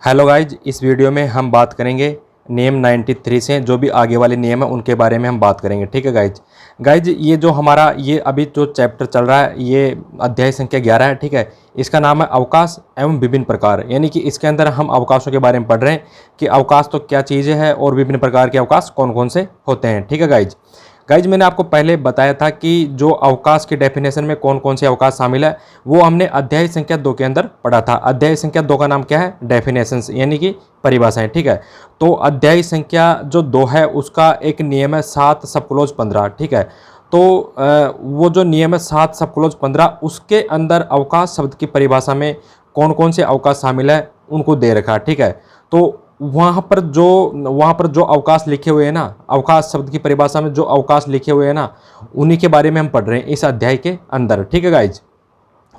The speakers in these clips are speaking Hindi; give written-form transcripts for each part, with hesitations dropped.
हेलो गाइज, इस वीडियो में हम बात करेंगे नियम 93 से जो भी आगे वाले नियम है उनके बारे में हम बात करेंगे। ठीक है गाइज, ये जो हमारा ये अभी जो चैप्टर चल रहा है ये अध्याय संख्या 11 है। ठीक है, इसका नाम है अवकाश एवं विभिन्न प्रकार। यानी कि इसके अंदर हम अवकाशों के बारे में पढ़ रहे हैं कि अवकाश तो क्या चीज़ है और विभिन्न प्रकार के अवकाश कौन कौन से होते हैं। ठीक है गाइज, मैंने आपको पहले बताया था कि जो अवकाश की डेफिनेशन में कौन कौन से अवकाश शामिल है वो हमने अध्याय संख्या 2 के अंदर पढ़ा था। अध्याय संख्या 2 का नाम क्या है? डेफिनेशंस, यानी कि परिभाषाएं। ठीक है, तो अध्याय संख्या जो 2 है उसका एक नियम है 7 सब क्लोज 15। ठीक है, तो वो जो नियम है 7 सब क्लोज 15 उसके अंदर अवकाश शब्द की परिभाषा में कौन कौन से अवकाश शामिल है उनको दे रखा। ठीक है, तो वहाँ पर जो अवकाश लिखे हुए हैं ना, अवकाश शब्द की परिभाषा में जो अवकाश लिखे हुए हैं ना, उन्हीं के बारे में हम पढ़ रहे हैं इस अध्याय के अंदर। ठीक है गाइज,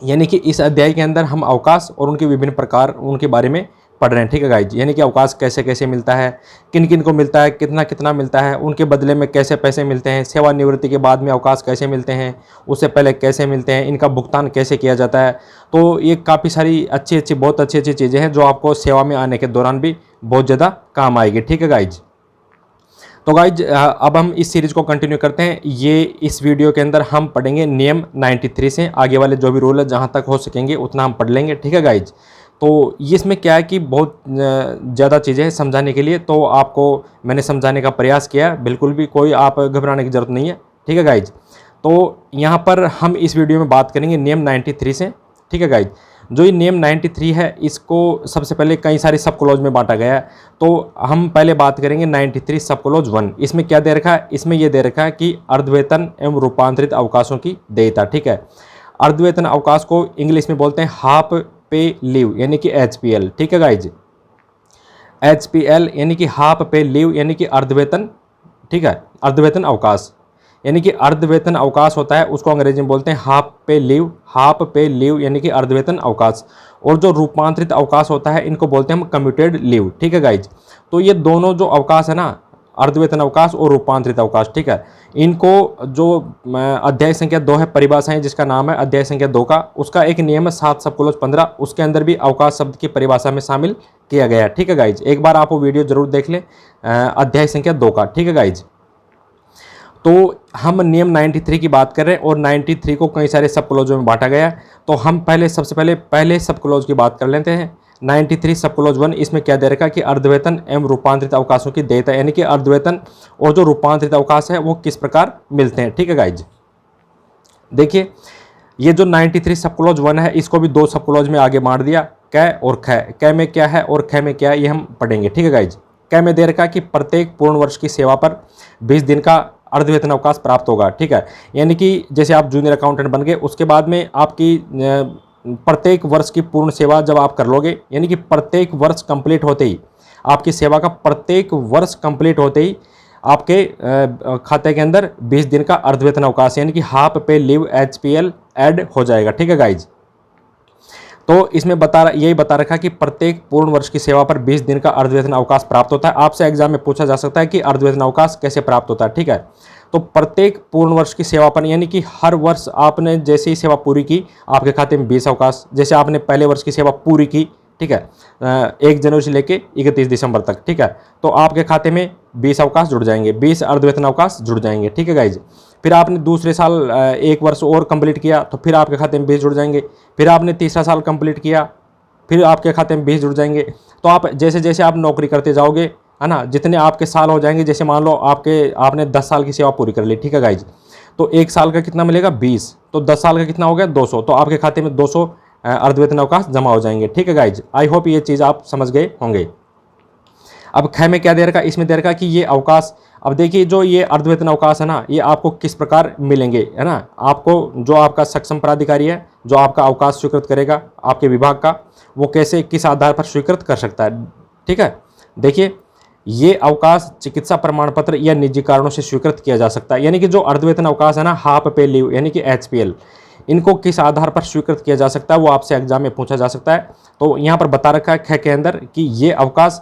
यानी कि इस अध्याय के अंदर हम अवकाश और उनके विभिन्न प्रकार उनके बारे में पढ़ रहे हैं। ठीक है गाइज, यानी कि अवकाश कैसे कैसे मिलता है, किन किन को मिलता है, कितना कितना मिलता है, उनके बदले में कैसे पैसे मिलते हैं, सेवानिवृत्ति के बाद में अवकाश कैसे मिलते हैं, उससे पहले कैसे मिलते हैं, इनका भुगतान कैसे किया जाता है। तो ये काफ़ी सारी बहुत अच्छी चीज़ें हैं जो आपको सेवा में आने के दौरान भी बहुत ज़्यादा काम आएगी। ठीक है गाइज, तो गाइज अब हम इस सीरीज़ को कंटिन्यू करते हैं। ये इस वीडियो के अंदर हम पढ़ेंगे नियम 93 से आगे वाले जो भी रूल है, जहाँ तक हो सकेंगे उतना हम पढ़ लेंगे। ठीक है गाइज, तो ये इसमें क्या है कि बहुत ज़्यादा चीज़ें हैं समझाने के लिए, तो आपको मैंने समझाने का प्रयास किया। बिल्कुल भी कोई आप घबराने की ज़रूरत नहीं है। ठीक है गाइज, तो यहाँ पर हम इस वीडियो में बात करेंगे नियम 93 से। ठीक है गाइज, जो ये नियम 93 है इसको सबसे पहले कई सारे सब क्लॉज में बांटा गया है। तो हम पहले बात करेंगे 93 सब क्लॉज 1। इसमें क्या दे रखा है? इसमें यह दे रखा है कि अर्धवेतन एवं रूपांतरित अवकाशों की देयता। ठीक है, अर्धवेतन अवकाश को इंग्लिश में बोलते हैं हाफ पे लीव, यानी कि HPL। ठीक है गाइज, HPL यानी कि हाफ पे लीव यानी कि अर्धवेतन। ठीक है, अर्धवेतन अवकाश यानी कि अर्धवेतन अवकाश होता है उसको अंग्रेजी में बोलते हैं हाफ पे लीव यानी कि अर्धवेतन अवकाश। और जो रूपांतरित अवकाश होता है इनको बोलते हैं हम कम्यूटेड लीव। ठीक है गाइज, तो ये दोनों जो अवकाश है ना, अर्धवेतन अवकाश और रूपांतरित अवकाश, ठीक है, इनको जो अध्याय संख्या 2 है परिभाषाएं जिसका नाम है अध्याय संख्या 2 का, उसका एक नियम है 7 सब क्लोज 15, उसके अंदर भी अवकाश शब्द की परिभाषा में शामिल किया गया है। ठीक है गाइज, एक बार आप वो वीडियो जरूर देख लें अध्याय संख्या 2 का। ठीक है गाइज, तो हम नियम 93 की बात कर रहे हैं और 93 को कई सारे सब क्लोजों में बांटा गया है। तो हम सबसे पहले सब क्लोज की बात कर लेते हैं। 93 सब क्लोज 1, इसमें क्या दे रखा है कि अर्धवेतन एवं रूपांतरित अवकाशों की देयता, यानी कि अर्धवेतन और जो रूपांतरित अवकाश है वो किस प्रकार मिलते हैं। ठीक है गाइज, देखिए ये जो 93 सब क्लोज 1 है इसको भी 2 सब क्लोज में आगे बांट दिया, कै और खै। कै में क्या है और खै में क्या है ये हम पढ़ेंगे। ठीक है गाइज, कै में दे रखा है कि प्रत्येक पूर्ण वर्ष की सेवा पर 20 दिन का अर्धवेतन अवकाश प्राप्त होगा। ठीक है, यानी कि जैसे आप जूनियर अकाउंटेंट बन गए उसके बाद में आपकी प्रत्येक वर्ष की पूर्ण सेवा जब आप कर लोगे, यानी कि प्रत्येक वर्ष कंप्लीट होते ही आपकी सेवा का प्रत्येक वर्ष कंप्लीट होते ही आपके खाते के अंदर 20 दिन का अर्धवेतन अवकाश यानी कि हाफ पे लीव HPL ऐड हो जाएगा। ठीक है गाइज, तो इसमें यही बता रखा कि प्रत्येक पूर्ण वर्ष की सेवा पर 20 दिन का अर्धवेतन अवकाश प्राप्त होता है। आपसे एग्जाम में पूछा जा सकता है कि अर्धवेतन अवकाश कैसे प्राप्त होता है। ठीक है, तो प्रत्येक पूर्ण वर्ष की सेवा पर, यानी कि हर वर्ष आपने जैसे ही सेवा पूरी की आपके खाते में 20 अवकाश। जैसे आपने पहले वर्ष की सेवा पूरी की, ठीक है, 1 जनवरी से लेके 31 दिसंबर तक, ठीक है, तो आपके खाते में 20 अवकाश जुड़ जाएंगे, 20 अर्धवेतन अवकाश जुड़ जाएंगे। ठीक है गाइज, फिर आपने दूसरे साल 1 वर्ष और कंप्लीट किया तो फिर आपके खाते में 20 जुड़ जाएंगे। फिर आपने तीसरा साल कंप्लीट किया फिर आपके खाते में 20 जुड़ जाएंगे। तो आप जैसे जैसे आप नौकरी करते जाओगे, है ना, जितने आपके साल हो जाएंगे, जैसे मान लो आपने 10 साल की सेवा पूरी कर ली। ठीक है गाइज, तो 1 साल का कितना मिलेगा? 20, तो 10 साल का कितना हो गया? 200, तो आपके खाते में 200 अर्धवेतन अवकाश जमा हो जाएंगे। ठीक है गाइज, आई होप ये चीज़ आप समझ गए होंगे। अब ख में क्या दे रखा? इसमें दे रखा कि ये अवकाश, अब देखिए जो ये अर्धवेतन अवकाश है ना, ये आपको किस प्रकार मिलेंगे, है ना, आपको जो आपका सक्षम प्राधिकारी है जो आपका अवकाश स्वीकृत करेगा आपके विभाग का, वो कैसे किस आधार पर स्वीकृत कर सकता है। ठीक है, देखिए ये अवकाश चिकित्सा प्रमाण पत्र या निजी कारणों से स्वीकृत किया जा सकता है। यानी कि जो अर्धवेतन अवकाश है ना, हाफ पे लीव यानी कि HPL, इनको किस आधार पर स्वीकृत किया जा सकता है वो आपसे एग्जाम में पूछा जा सकता है। तो यहाँ पर बता रखा है ख के अंदर कि ये अवकाश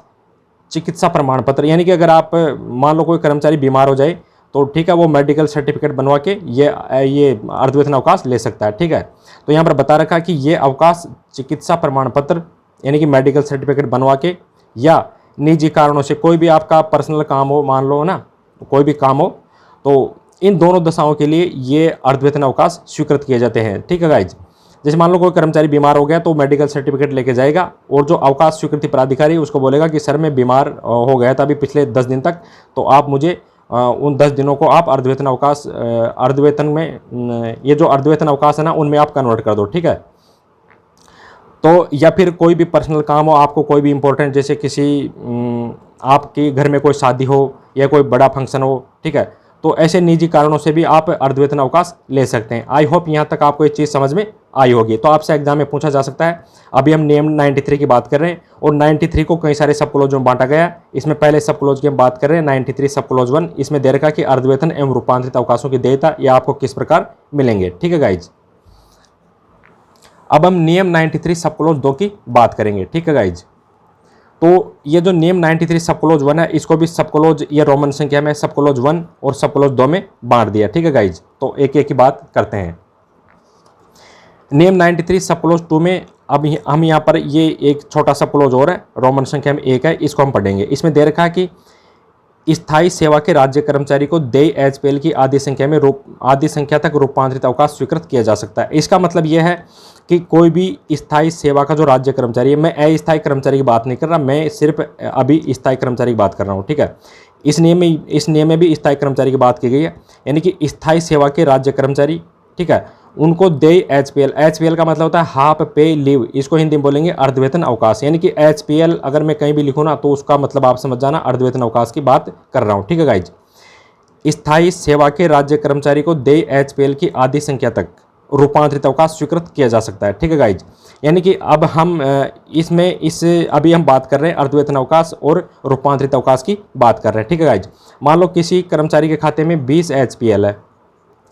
चिकित्सा प्रमाण पत्र, यानी कि अगर आप मान लो कोई कर्मचारी बीमार हो जाए तो ठीक है, वो मेडिकल सर्टिफिकेट बनवा के ये अर्धवेतन अवकाश ले सकता है। ठीक है, तो यहाँ पर बता रखा है कि ये अवकाश चिकित्सा प्रमाण पत्र यानी कि मेडिकल सर्टिफिकेट बनवा के, या निजी कारणों से कोई भी आपका पर्सनल काम हो, मान लो ना कोई भी काम हो, तो इन दोनों दशाओं के लिए ये अर्धवेतन अवकाश स्वीकृत किए जाते हैं। ठीक है गाइज। जैसे मान लो कोई कर्मचारी बीमार हो गया तो मेडिकल सर्टिफिकेट लेके जाएगा और जो अवकाश स्वीकृति प्राधिकारी उसको बोलेगा कि सर मैं बीमार हो गया था अभी पिछले 10 दिन तक, तो आप मुझे उन 10 दिनों को आप अर्धवेतन अवकाश, अर्धवेतन में ये जो अर्धवेतन अवकाश है ना उनमें आप कन्वर्ट कर दो। ठीक है। तो या फिर कोई भी पर्सनल काम हो आपको, कोई भी इंपॉर्टेंट, जैसे किसी आपके घर में कोई शादी हो या कोई बड़ा फंक्शन हो, ठीक है, तो ऐसे निजी कारणों से भी आप अर्धवेतन अवकाश ले सकते हैं। आई होप यहाँ तक आपको ये चीज़ समझ में आई होगी। तो आपसे एग्जाम में पूछा जा सकता है। अभी हम नियम 93 की बात कर रहे हैं और 93 को कई सारे सब क्लोज में बांटा गया। इसमें पहले सब क्लोज की हम बात कर रहे हैं 93 सब क्लोज 1। इसमें दे रखा कि अर्धवेतन एवं रूपांतरित अवकाशों की देयता ये आपको किस प्रकार मिलेंगे। ठीक है गाइज। अब हम नियम 93 सब क्लोज 2 की बात करेंगे। ठीक है गाइज। तो ये जो नियम 93 सब क्लोज 1 है, इसको भी सब क्लोज, ये रोमन संख्या में सब क्लोज 1 और सब क्लोज 2 में बांट दिया। ठीक है गाइज। तो एक एक की बात करते हैं। नियम 93 सब क्लोज 2 में अब हम यहाँ पर ये एक छोटा सब क्लोज और है, रोमन संख्या में 1 है, इसको हम पढ़ेंगे। इसमें दे रखा है कि स्थायी सेवा के राज्य कर्मचारी को देय एचपीएल की आधी संख्या तक रूपांतरित अवकाश स्वीकृत किया जा सकता है। इसका मतलब यह है कि कोई भी स्थायी सेवा का जो राज्य कर्मचारी है, मैं अस्थायी कर्मचारी की बात नहीं कर रहा, मैं सिर्फ अभी स्थायी कर्मचारी की बात कर रहा हूँ। ठीक है। इस नियम में भी स्थायी कर्मचारी की बात की गई है, यानी कि स्थायी सेवा के राज्य कर्मचारी, ठीक है, उनको देय एचपीएल का मतलब होता है हाफ पे लीव, इसको हिंदी में बोलेंगे अर्धवेतन अवकाश। यानी कि एचपीएल अगर मैं कहीं भी लिखूँ ना तो उसका मतलब आप समझ जाना अर्धवेतन अवकाश की बात कर रहा हूँ। ठीक है गाइज। स्थायी सेवा के राज्य कर्मचारी को देय एचपीएल की आधी संख्या तक रूपांतरित अवकाश स्वीकृत किया जा सकता है। ठीक है गाइज। यानी कि अब हम अभी हम बात कर रहे हैं अर्धवेतन अवकाश और रूपांतरित अवकाश की बात कर रहे हैं। ठीक है गाइज। मान लो किसी कर्मचारी के खाते में 20 एचपीएल है।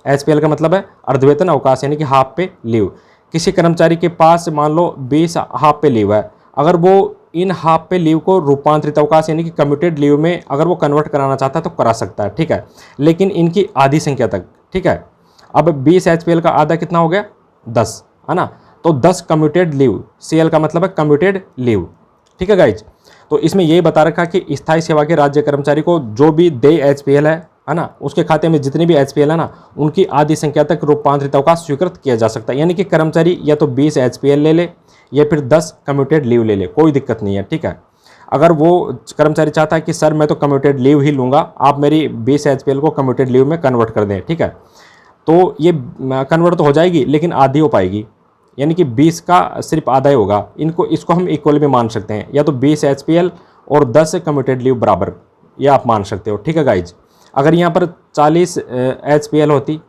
एचपीएल का मतलब है अर्धवेतन अवकाश, यानी कि हाफ पे लीव। किसी कर्मचारी के पास मान लो 20 हाफ पे लीव है, अगर वो इन हाफ पे लीव को रूपांतरित अवकाश यानी कि कम्यूटेड लीव में अगर वो कन्वर्ट कराना चाहता है तो करा सकता है। ठीक है। लेकिन इनकी आधी संख्या तक। ठीक है। अब 20 एचपीएल का आधा कितना हो गया? 10, है ना। तो 10 कम्यूटेड लीव, सीएल का मतलब है कम्यूटेड लीव। ठीक है गाइज। तो इसमें यही बता रखा कि स्थायी सेवा के राज्य कर्मचारी को जो भी देय एचपीएल है ना, उसके खाते में जितनी भी एचपीएल है ना, उनकी आधी संख्या तक रूपांतरित अवकाश स्वीकृत किया जा सकता है। यानी कि कर्मचारी या तो 20 एचपीएल ले ले या फिर 10 कम्यूटेड लीव ले ले, कोई दिक्कत नहीं है। ठीक है। अगर वो कर्मचारी चाहता है कि सर मैं तो कम्यूटेड लीव ही लूँगा, आप मेरी 20 एचपीएल को कम्यूटेड लीव में कन्वर्ट कर दें, ठीक है, तो ये कन्वर्ट तो हो जाएगी लेकिन आधी हो पाएगी, यानी कि 20 का सिर्फ आधा ही होगा। इसको हम इक्वल भी मान सकते हैं, या तो 20 एचपीएल और 10 कम्यूटेड लीव बराबर, ये आप मान सकते हो। ठीक है गाइज। अगर यहाँ पर 40 एचपीएल होती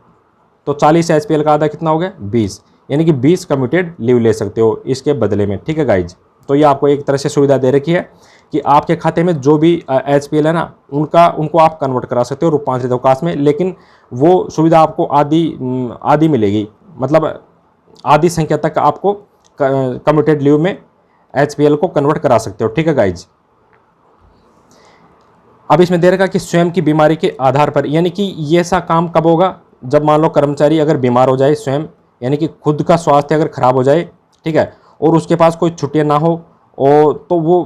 तो 40 एचपीएल का आधा कितना हो गया? 20, यानी कि 20 कम्यूटेड लीव ले सकते हो इसके बदले में। ठीक है गाइज। तो ये आपको एक तरह से सुविधा दे रखी है कि आपके खाते में जो भी एचपीएल है ना, उनको आप कन्वर्ट करा सकते हो रूपांतरित अवकाश में, लेकिन वो सुविधा आपको आधी मिलेगी, मतलब आधी संख्या तक आपको कम्यूटेड लीव में एचपीएल को कन्वर्ट करा सकते हो। ठीक है गाइज। अब इसमें दे रखा कि स्वयं की बीमारी के आधार पर, यानी कि ये सा काम कब होगा? जब मान लो कर्मचारी अगर बीमार हो जाए स्वयं, यानी कि खुद का स्वास्थ्य अगर खराब हो जाए, ठीक है, और उसके पास कोई छुट्टियां ना हो, और तो वो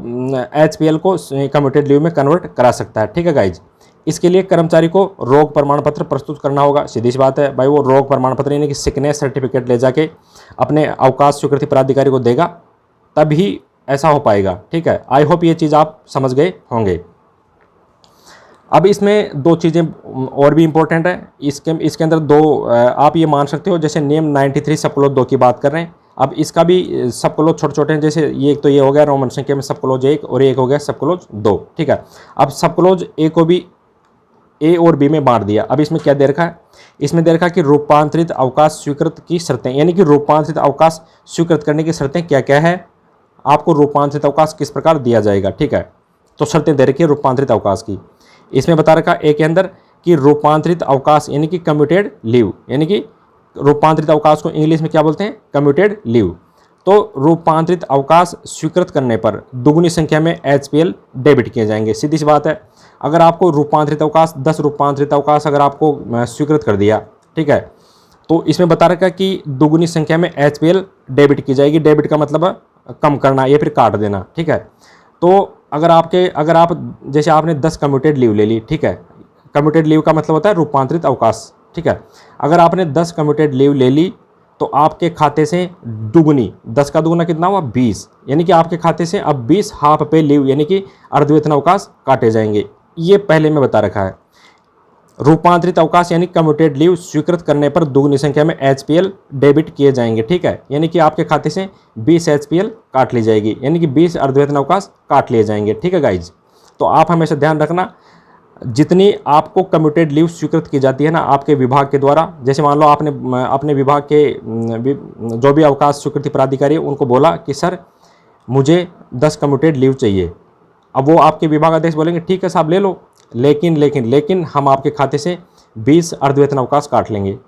एचपीएल को कम्यूटेड लीव में कन्वर्ट करा सकता है। ठीक है गाइज। इसके लिए कर्मचारी को रोग प्रमाण पत्र प्रस्तुत करना होगा। सीधी सी बात है भाई, वो रोग प्रमाण पत्र यानी कि सिकनेस सर्टिफिकेट ले जाके अपने अवकाश स्वीकृति प्राधिकारी को देगा, तभी ऐसा हो पाएगा। ठीक है। आई होप ये चीज़ आप समझ गए होंगे। अब इसमें दो चीज़ें और भी इम्पोर्टेंट है। इसके अंदर दो आप ये मान सकते हो, जैसे नियम 93 सब क्लोज 2 की बात कर रहे हैं। अब इसका भी सब क्लोज छोटे छोटे हैं, जैसे ये एक तो ये हो गया रोमन संख्या में सब क्लोज 1 और एक हो गया सब क्लोज 2। ठीक है। अब सब क्लोज ए को भी ए और बी में बांट दिया। अब इसमें क्या दे रखा है? इसमें दे रखा है कि रूपांतरित अवकाश स्वीकृत की शर्तें, यानी कि रूपांतरित अवकाश स्वीकृत करने की शर्तें क्या क्या है, आपको रूपांतरित अवकाश किस प्रकार दिया जाएगा। ठीक है। तो शर्तें दे रखी है रूपांतरित अवकाश की। इसमें बता रखा ए के अंदर कि रूपांतरित अवकाश यानी कि कम्यूटेड लीव, यानी कि रूपांतरित अवकाश को इंग्लिश में क्या बोलते हैं? Commuted leave. तो रूपांतरित अवकाश स्वीकृत करने पर दुगुनी संख्या में एचपीएल डेबिट किए जाएंगे। सीधी सी बात है, अगर आपको रूपांतरित अवकाश 10 रूपांतरित अवकाश अगर आपको स्वीकृत कर दिया, ठीक है, तो इसमें बता रखा कि दुगुनी संख्या में एचपीएल डेबिट की जाएगी। डेबिट का मतलब है कम करना या फिर काट देना, ठीक है। तो अगर आप जैसे आपने 10 कम्यूटेड लीव ले ली, ठीक है। कम्यूटेड लीव का मतलब होता है रूपांतरित अवकाश, ठीक है। अगर आपने 10 कम्यूटेड लीव ले ली तो आपके खाते से दुगनी, 10 का दुगना कितना हुआ 20, यानी कि आपके खाते से अब 20 हाफ पे लीव यानी कि अर्धवेतन अवकाश काटे जाएंगे। ये पहले में बता रखा है। रूपांतरित अवकाश यानी कम्यूटेड लीव स्वीकृत करने पर दुगनी संख्या में एचपीएल डेबिट किए जाएंगे, ठीक है। यानी कि आपके खाते से 20 एचपीएल काट ली जाएगी, यानी कि 20 अर्धवेतन अवकाश काट लिए जाएंगे, ठीक है गाइज। तो आप हमेशा ध्यान रखना, जितनी आपको कम्यूटेड लीव स्वीकृत की जाती है ना आपके विभाग के द्वारा, जैसे मान लो आपने अपने विभाग के जो भी अवकाश स्वीकृति प्राधिकारी है उनको बोला कि सर मुझे 10 कम्यूटेड लीव चाहिए। अब वो आपके विभाग अध्यक्ष बोलेंगे ठीक है साहब ले लो, लेकिन हम आपके खाते से 20 अर्धवेतन अवकाश काट लेंगे,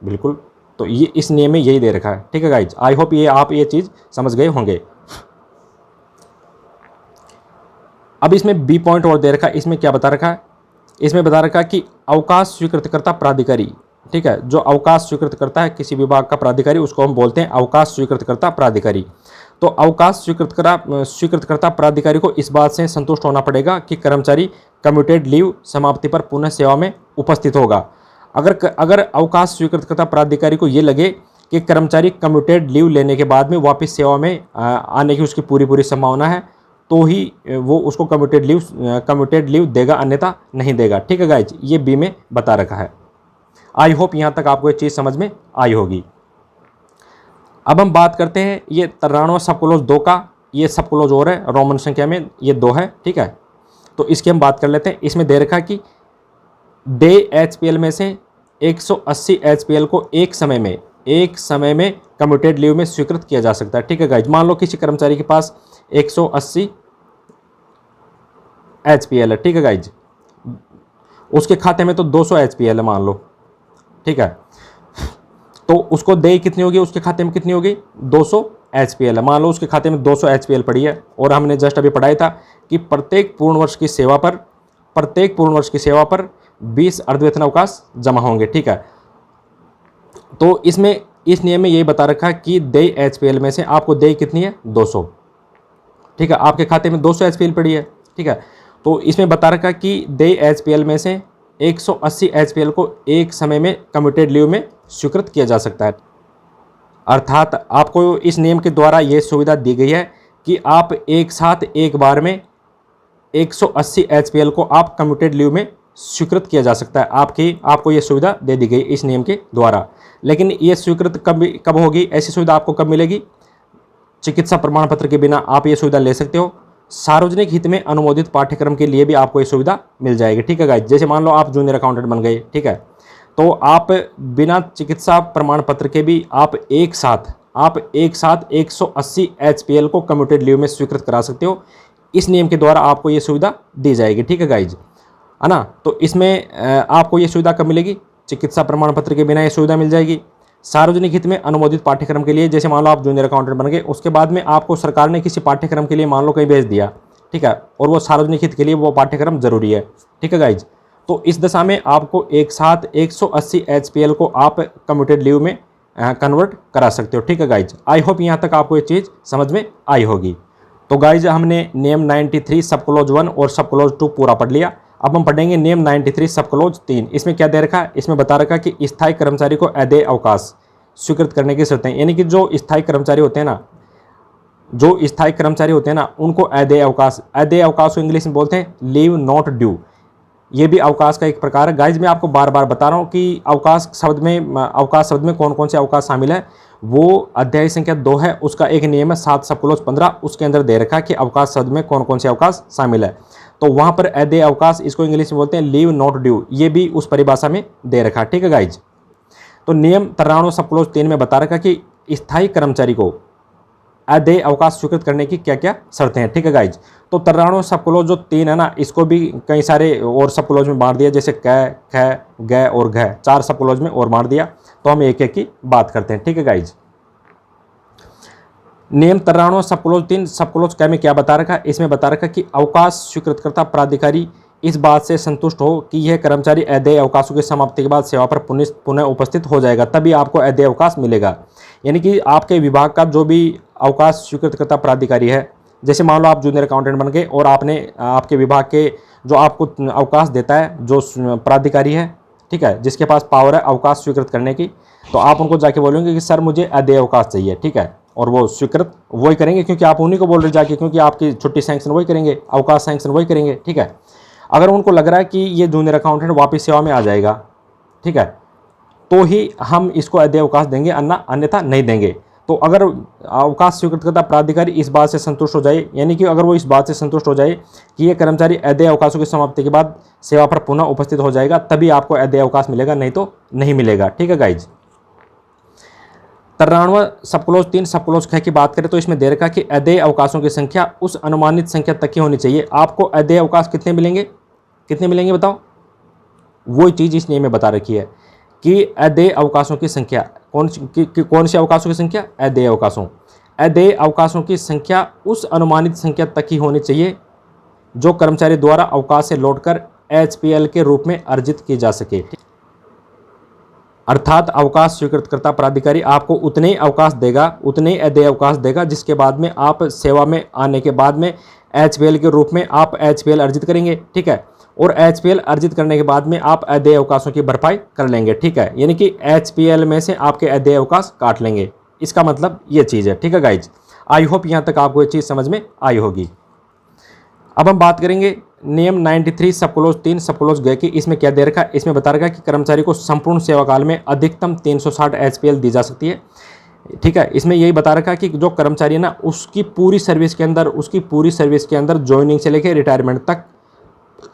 बिल्कुल। तो ये इस नियम में यही दे रखा है, ठीक है गाइज। आई होप आप ये चीज़ समझ गए होंगे। अब इसमें बी पॉइंट और दे रखा है। इसमें क्या बता रखा है? इसमें बता रखा है कि अवकाश स्वीकृतकर्ता प्राधिकारी, ठीक है, जो अवकाश स्वीकृत करता है किसी विभाग का प्राधिकारी उसको हम बोलते हैं अवकाश स्वीकृतकर्ता प्राधिकारी। तो अवकाश स्वीकृतकर्ता प्राधिकारी को इस बात से संतुष्ट होना पड़ेगा कि कर्मचारी कम्यूटेड लीव समाप्ति पर पुनः सेवा में उपस्थित होगा। अगर अवकाश स्वीकृतकर्ता प्राधिकारी को ये लगे कि कर्मचारी कम्यूटेड लीव लेने के बाद में वापस सेवा में आने की उसकी पूरी संभावना है तो ही वो उसको कम्यूटेड लीव देगा, अन्यथा नहीं देगा, ठीक है गाइज। ये बी में बता रखा है। आई होप यहाँ तक आपको ये चीज़ समझ में आई होगी। अब हम बात करते हैं ये 93 सब क्लोज 2 का। ये सब क्लोज और है, रोमन संख्या में ये 2 है, ठीक है। तो इसकी हम बात कर लेते हैं। इसमें दे रखा है कि डे एचपीएल में से 180 एचपीएल को एक समय में कम्यूटेड लीव में स्वीकृत किया जा सकता है, ठीक है गाइज। मान लो किसी कर्मचारी के पास 180 एचपीएल है, ठीक है गाइज। उसके खाते में तो 200 एचपीएल है मान लो, ठीक है। तो उसको देय कितनी होगी, उसके खाते में कितनी होगी 200 एचपीएल है। मान लो उसके खाते में 200 एचपीएल पड़ी है और हमने जस्ट अभी पढ़ाया था कि प्रत्येक पूर्ण वर्ष की सेवा पर 20 अर्धवेतन अवकाश जमा होंगे, ठीक है। तो इसमें इस नियम में यही बता रखा है कि देय एचपीएल में से आपको देय कितनी है 200, ठीक है। आपके खाते में 200 एचपीएल पड़ी है, ठीक है। तो इसमें बता रखा है कि देय एचपीएल में से 180 एचपीएल को एक समय में कम्यूटेड लीव में स्वीकृत किया जा सकता है। अर्थात आपको इस नियम के द्वारा यह सुविधा दी गई है कि आप एक साथ एक बार में 180 एचपीएल को आप कम्यूटेड लीव में स्वीकृत किया जा सकता है। आपको ये सुविधा दे दी गई इस नियम के द्वारा। लेकिन ये स्वीकृत कब होगी, ऐसी सुविधा आपको कब मिलेगी? चिकित्सा प्रमाण पत्र के बिना आप ये सुविधा ले सकते हो। सार्वजनिक हित में अनुमोदित पाठ्यक्रम के लिए भी आपको ये सुविधा मिल जाएगी, ठीक है गाइज। जैसे मान लो आप जूनियर अकाउंटेंट बन गए, ठीक है, तो आप बिना चिकित्सा प्रमाण पत्र के भी आप एक साथ 180 एचपीएल को कम्यूटेड लीव में स्वीकृत करा सकते हो। इस नियम के द्वारा आपको ये सुविधा दी जाएगी, ठीक है गाइज, है ना। तो इसमें आपको ये सुविधा कब मिलेगी? चिकित्सा प्रमाण पत्र के बिना ये सुविधा मिल जाएगी। सार्वजनिक हित में अनुमोदित पाठ्यक्रम के लिए, जैसे मान लो आप जूनियर अकाउंटेंट बन गए, उसके बाद में आपको सरकार ने किसी पाठ्यक्रम के लिए मान लो कहीं भेज दिया, ठीक है, और वो सार्वजनिक हित के लिए वो पाठ्यक्रम जरूरी है, ठीक है गाइज। तो इस दशा में आपको एक साथ 180 एचपीएल को आप कम्यूटेड लीव में कन्वर्ट करा सकते हो, ठीक है गाइज। आई होप यहाँ तक आपको ये चीज़ समझ में आई होगी। तो गाइज हमने नियम 93 सब क्लोज 1 और सब क्लोज 2 पूरा पढ़ लिया। अब हम पढ़ेंगे नियम 93 सब क्लोज 3। इसमें क्या दे रखा है? इसमें बता रखा है कि स्थायी कर्मचारी को अदेय अवकाश स्वीकृत करने की शर्तें, यानी कि जो स्थायी कर्मचारी होते हैं ना उनको अदेय अवकाश को इंग्लिश में बोलते हैं लीव नॉट ड्यू। ये भी अवकाश का एक प्रकार है। गाइज मैं आपको बार बार बता रहा हूँ कि अवकाश शब्द में कौन कौन से अवकाश शामिल है। वो अध्याय संख्या 2 है, उसका एक नियम है 7 सब क्लोज 15, उसके अंदर दे रखा है कि अवकाश शब्द में कौन कौन से अवकाश शामिल है। तो वहाँ पर अदेय अवकाश, इसको इंग्लिश में बोलते हैं लीव नॉट ड्यू, ये भी उस परिभाषा में दे रखा है, ठीक है गाइज। तो नियम 93 सब क्लोज 3 में बता रखा कि स्थायी कर्मचारी को अदेय अवकाश स्वीकृत करने की क्या क्या शर्तें हैं, ठीक है गाइज। तो 93 सब क्लोज जो 3 है ना, इसको भी कई सारे और सब क्लोज में बांट दिया, जैसे क, ख, ग और घ, 4 सब क्लोज में और बांट दिया। तो हम एक एक की बात करते हैं, ठीक है गाइज। नियम 93 सब क्लोज 3 सब क्लोज क में क्या बता रखा है? इसमें बता रखा कि अवकाश स्वीकृतकर्ता प्राधिकारी इस बात से संतुष्ट हो कि यह कर्मचारी अदेय अवकाशों की समाप्ति के बाद सेवा पर पुनः उपस्थित हो जाएगा, तभी आपको अदेय अवकाश मिलेगा। यानी कि आपके विभाग का जो भी अवकाश स्वीकृतकर्ता प्राधिकारी है, जैसे मान लो आप जूनियर अकाउंटेंट बन गए और आपने आपके विभाग के जो आपको अवकाश देता है जो प्राधिकारी है, ठीक है, जिसके पास पावर है अवकाश स्वीकृत करने की, तो आप उनको जाके बोलेंगे कि सर मुझे अदेय अवकाश चाहिए, ठीक है, और वो स्वीकृत वही करेंगे, क्योंकि आप उन्हीं को बोल रहे जाके, क्योंकि आपकी छुट्टी सैंक्शन वही करेंगे, अवकाश सैंक्शन वही करेंगे, ठीक है। अगर उनको लग रहा है कि ये जूनियर अकाउंटेंट वापस सेवा में आ जाएगा, ठीक है, तो ही हम इसको अदेय अवकाश देंगे, अन्यथा नहीं देंगे। तो अगर अवकाश स्वीकृतकर्ता प्राधिकारी इस बात से संतुष्ट हो जाए, यानी कि अगर वो इस बात से संतुष्ट हो जाए कि ये कर्मचारी अदेय अवकाशों की समाप्ति के बाद सेवा पर पुनः उपस्थित हो जाएगा, तभी आपको अदेय अवकाश मिलेगा, नहीं तो नहीं मिलेगा, ठीक है गाइज। 93 सब क्लोज 3 सब क्लोज 6 की बात करें तो इसमें दे रखा कि अदेय अवकाशों की संख्या उस अनुमानित संख्या तक की होनी चाहिए। आपको अदेय अवकाश कितने मिलेंगे बताओ? वही चीज़ इस नियम में बता रखी है कि अदेय अवकाशों की संख्या कौन सी अवकाशों की संख्या? अदेय अवकाशों की संख्या उस अनुमानित संख्या तक ही होनी चाहिए जो कर्मचारी द्वारा अवकाश से लौटकर HPL के रूप में अर्जित की जा सके। अर्थात अवकाश स्वीकृतकर्ता प्राधिकारी आपको उतने अवकाश देगा, उतने अदेय अवकाश देगा जिसके बाद में आप सेवा में आने के बाद में HPL के रूप में आप HPL अर्जित करेंगे, ठीक है, और HPL अर्जित करने के बाद में आप अदेय अवकाशों की भरपाई कर लेंगे, ठीक है, यानी कि HPL में से आपके अदेय अवकाश काट लेंगे। इसका मतलब ये चीज़ है, ठीक है गाइज। आई होप यहाँ तक आपको ये चीज़ समझ में आई होगी। अब हम बात करेंगे नियम 93 सब क्लोज 3 सब क्लोज ग की। इसमें क्या दे रखा है? इसमें बता रखा है कि कर्मचारी को संपूर्ण सेवा काल में अधिकतम 360 HPL दी जा सकती है, ठीक है। इसमें यही बता रखा है कि जो कर्मचारी है ना, उसकी पूरी सर्विस के अंदर ज्वाइनिंग से लेकर रिटायरमेंट तक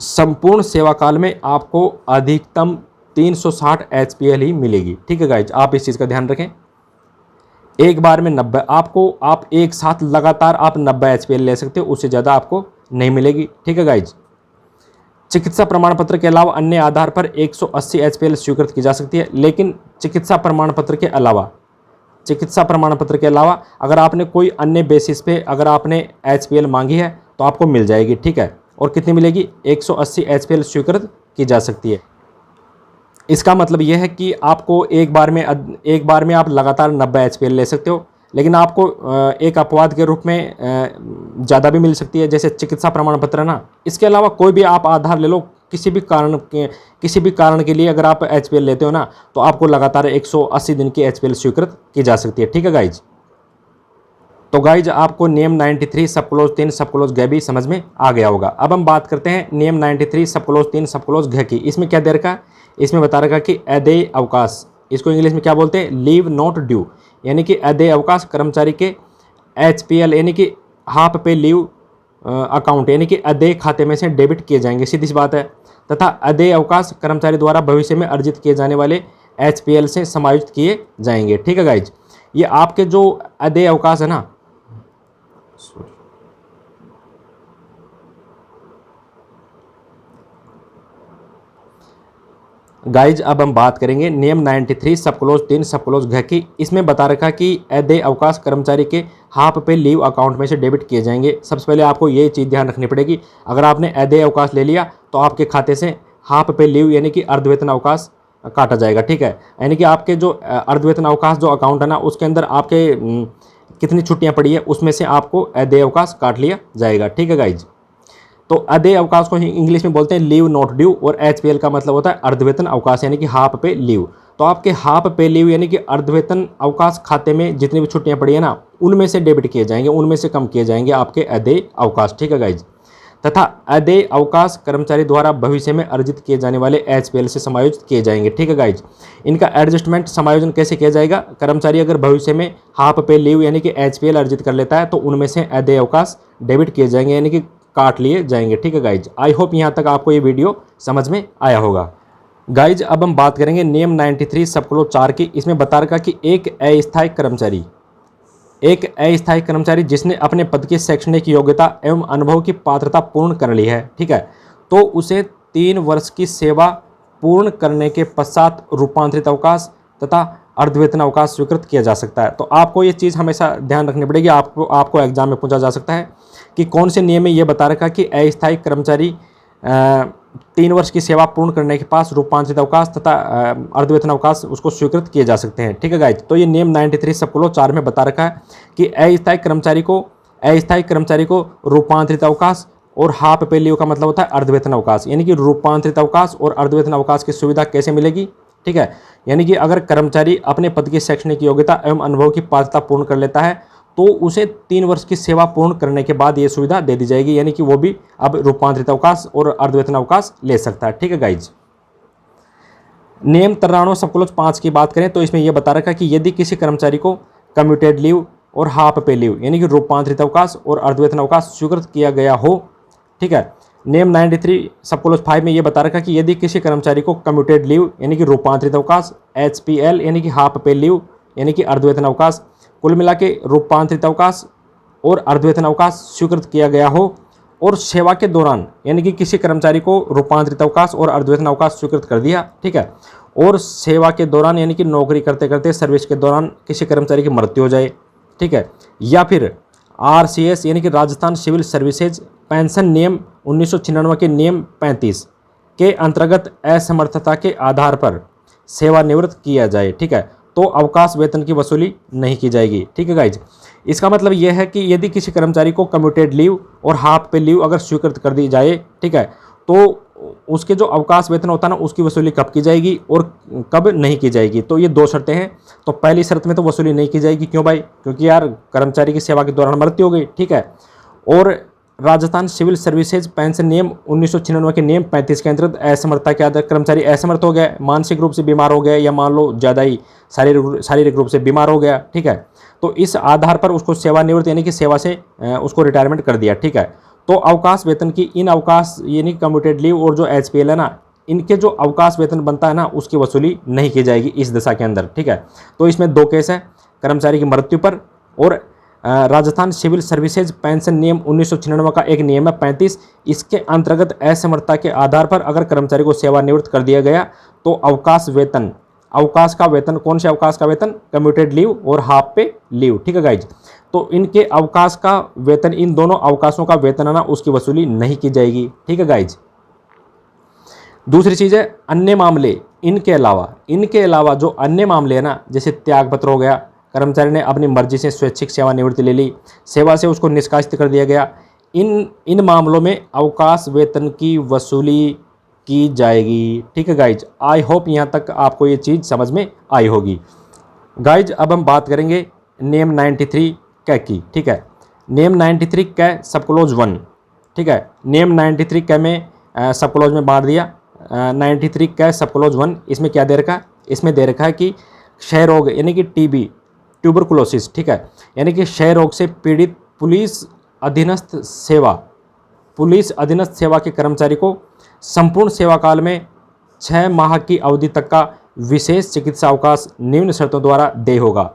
संपूर्ण सेवा काल में आपको अधिकतम 360 HPL ही मिलेगी, ठीक है गाइज। आप इस चीज़ का ध्यान रखें। एक बार में 90 आप एक साथ लगातार आप 90 HPL ले सकते हो, उससे ज़्यादा आपको नहीं मिलेगी, ठीक है गाइज। चिकित्सा प्रमाण पत्र के अलावा अन्य आधार पर 180 HPL स्वीकृत की जा सकती है, लेकिन चिकित्सा प्रमाण पत्र के अलावा अगर आपने कोई अन्य बेसिस पे अगर आपने HPL मांगी है तो आपको मिल जाएगी, ठीक है। और कितनी मिलेगी? 180 HPL स्वीकृत की जा सकती है। इसका मतलब यह है कि आपको एक बार में आप लगातार 90 HPL ले सकते हो, लेकिन आपको एक अपवाद के रूप में ज़्यादा भी मिल सकती है, जैसे चिकित्सा प्रमाण पत्र है ना। इसके अलावा कोई भी आप आधार ले लो, किसी भी कारण के लिए अगर आप HPL लेते हो ना, तो आपको लगातार 180 दिन की HPL स्वीकृत की जा सकती है, ठीक है गाइज। तो गाइज आपको नियम 93 सब क्लोज 3 सब क्लोज घ भी समझ में आ गया होगा। अब हम बात करते हैं नियम 93 सब क्लोज 3 सब क्लोज घ की। इसमें क्या दे रखा है? इसमें बता रखा कि अदेय अवकाश, इसको इंग्लिश में क्या बोलते हैं? लीव नॉट ड्यू, यानी कि अदेय अवकाश कर्मचारी के HPL यानी कि हाफ पे लीव अकाउंट यानी कि अदेय खाते में से डेबिट किए जाएंगे, सीधी सी बात है। तथा अदेय अवकाश कर्मचारी द्वारा भविष्य में अर्जित किए जाने वाले HPL से समायोजित किए जाएंगे, ठीक है गाइज। ये आपके जो अदेय अवकाश है ना, गाइज अब हम बात करेंगे नियम 93 सब क्लोज 3 सब क्लोज घ की। इसमें बता रखा कि अदेय अवकाश कर्मचारी के हाफ पे लीव अकाउंट में से डेबिट किए जाएंगे। सबसे पहले आपको ये चीज़ ध्यान रखनी पड़ेगी, अगर आपने अदेय अवकाश ले लिया तो आपके खाते से हाफ पे लीव यानी कि अर्धवेतन अवकाश काटा जाएगा, ठीक है। यानी कि आपके जो अर्धवेतन अवकाश जो अकाउंट है ना, उसके अंदर आपके कितनी छुट्टियाँ पड़ी है उसमें से आपको अदेय अवकाश काट लिया जाएगा, ठीक है गाइज। तो अदेय अवकाश को इंग्लिश में बोलते हैं लीव नॉट ड्यू, और HPL का मतलब होता है अर्धवेतन अवकाश यानी कि हाफ पे लीव। तो आपके हाफ पे लीव यानी कि अर्धवेतन अवकाश खाते में जितनी भी छुट्टियां पड़ी है ना, उनमें से डेबिट किए जाएंगे, उनमें से कम किए जाएंगे आपके अदेय अवकाश, ठीक है गाइज। तथा अदेय अवकाश कर्मचारी द्वारा भविष्य में अर्जित किए जाने वाले HPL से समायोजित किए जाएंगे, ठीक है गाइज। इनका एडजस्टमेंट समायोजन कैसे किया जाएगा? कर्मचारी अगर भविष्य में हाफ पे लीव यानी कि HPL अर्जित कर लेता है तो उनमें से अदेय अवकाश डेबिट किए जाएंगे यानी कि काट लिए जाएंगे, ठीक है गाइज। आई होप यहाँ तक आपको ये वीडियो समझ में आया होगा। गाइज अब हम बात करेंगे नियम 93 सब क्लोज 4 की। इसमें बता रखा कि एक अस्थायी कर्मचारी जिसने अपने पद की शैक्षणिक योग्यता एवं अनुभव की पात्रता पूर्ण कर ली है, ठीक है, तो उसे 3 वर्ष की सेवा पूर्ण करने के पश्चात रूपांतरित अवकाश तथा अर्धवेतन अवकाश स्वीकृत किया जा सकता है। तो आपको ये चीज़ हमेशा ध्यान रखनी पड़ेगी, आपको एग्जाम में पूछा जा सकता है कि कौन से नियम में ये बता रखा कि अस्थायी कर्मचारी 3 वर्ष की सेवा पूर्ण करने के पास रूपांतरित अवकाश तथा अर्धवेतन अवकाश उसको स्वीकृत किए जा सकते हैं। ठीक है गाइज, तो ये नियम 93 सब क्लॉज 4 में बता रखा है कि अस्थायी कर्मचारी को रूपांतरित अवकाश और हाफ पे लीव का मतलब होता है अर्धवेतन अवकाश, यानी कि रूपांतरित अवकाश और अर्धवेतन अवकाश की सुविधा कैसे मिलेगी। ठीक है, यानी कि अगर कर्मचारी अपने पद की शैक्षणिक योग्यता एवं अनुभव की पात्रता पूर्ण कर लेता है तो उसे 3 वर्ष की सेवा पूर्ण करने के बाद ये सुविधा दे दी जाएगी, यानी कि वो भी अब रूपांतरित अवकाश और अर्धवेतन अवकाश ले सकता है। ठीक है गाइज, नियम 93 सब क्लॉज 5 की बात करें तो इसमें यह बता रखा है कि यदि किसी कर्मचारी को कम्यूटेड लीव और हाफ पे लीव यानी कि रूपांतरित अवकाश और अर्धवेतन अवकाश स्वीकृत किया गया हो। ठीक है, नियम 93 सब क्लॉज 5 में यह बता रखा है कि यदि किसी कर्मचारी को कम्यूटेड लीव यानी कि रूपांतरित अवकाश, HPL यानी कि हाफ पे लीव यानी कि अर्धवेतन अवकाश, कुल मिला के रूपांतरित अवकाश और अर्धवेतन अवकाश स्वीकृत किया गया हो और सेवा के दौरान यानी कि किसी कर्मचारी को रूपांतरित अवकाश और अर्धवेतन अवकाश स्वीकृत कर दिया। ठीक है, और सेवा के दौरान यानी कि नौकरी करते करते सर्विस के दौरान किसी कर्मचारी की मृत्यु हो जाए। ठीक है, या फिर RCS यानी कि राजस्थान सिविल सर्विसेज पेंशन नियम 1996 के नियम 35 के अंतर्गत असमर्थता के आधार पर सेवानिवृत्त किया जाए। ठीक है, तो अवकाश वेतन की वसूली नहीं की जाएगी। ठीक है गाइज, इसका मतलब यह है कि यदि किसी कर्मचारी को कम्यूटेड लीव और हाफ पे लीव अगर स्वीकृत कर दी जाए, ठीक है, तो उसके जो अवकाश वेतन होता है ना उसकी वसूली कब की जाएगी और कब नहीं की जाएगी। तो ये 2 शर्तें हैं। तो पहली शर्त में तो वसूली नहीं की जाएगी, क्यों भाई, क्योंकि यार कर्मचारी की सेवा के दौरान मृत्यु हो गई। ठीक है, और राजस्थान सिविल सर्विसेज पेंशन नियम 1996 के नियम 35 के अंतर्गत असमर्थता के आधार कर्मचारी असमर्थ हो गया, मानसिक रूप से बीमार हो गया या मान लो ज़्यादा ही शारीरिक रूप से बीमार हो गया। ठीक है, तो इस आधार पर उसको सेवानिवृत्त यानी कि सेवा से उसको रिटायरमेंट कर दिया। ठीक है, तो अवकाश वेतन की इन अवकाश यानी कम्यूटेड लीव और जो HPL है ना, इनके जो अवकाश वेतन बनता है ना उसकी वसूली नहीं की जाएगी इस दशा के अंदर। ठीक है, तो इसमें 2 केस है, कर्मचारी की मृत्यु पर और राजस्थान सिविल सर्विसेज पेंशन नियम 1996 का एक नियम है 35, इसके अंतर्गत असमर्थता के आधार पर अगर कर्मचारी को सेवानिवृत्त कर दिया गया तो अवकाश का वेतन, कौन से अवकाश का वेतन, कम्यूटेड लीव और हाफ पे लीव। ठीक है गाइज, तो इनके अवकाश का वेतन, इन दोनों अवकाशों का वेतन है ना उसकी वसूली नहीं की जाएगी। ठीक है गाइज, दूसरी चीज़ है अन्य मामले। इनके अलावा जो अन्य मामले है ना, जैसे त्यागपत्र हो गया, कर्मचारी ने अपनी मर्जी से स्वैच्छिक सेवानिवृत्ति ले ली, सेवा से उसको निष्कासित कर दिया गया, इन मामलों में अवकाश वेतन की वसूली की जाएगी। ठीक है गाइज, आई होप यहाँ तक आपको ये चीज़ समझ में आई होगी। गाइज, अब हम बात करेंगे नियम 93 कै की। ठीक है, नियम 93 कै सब क्लॉज 1। ठीक है, नियम 93 कै में सब क्लॉज में बांट दिया। 93 कै सब क्लॉज 1, इसमें क्या दे रखा है, इसमें दे रखा है कि क्षय रोग यानी कि TB ट्यूबरकुलोसिस, ठीक है, यानी कि क्षय रोग से पीड़ित पुलिस अधीनस्थ सेवा के कर्मचारी को संपूर्ण सेवा काल में 6 माह की अवधि तक का विशेष चिकित्सा अवकाश निम्न शर्तों द्वारा देय होगा।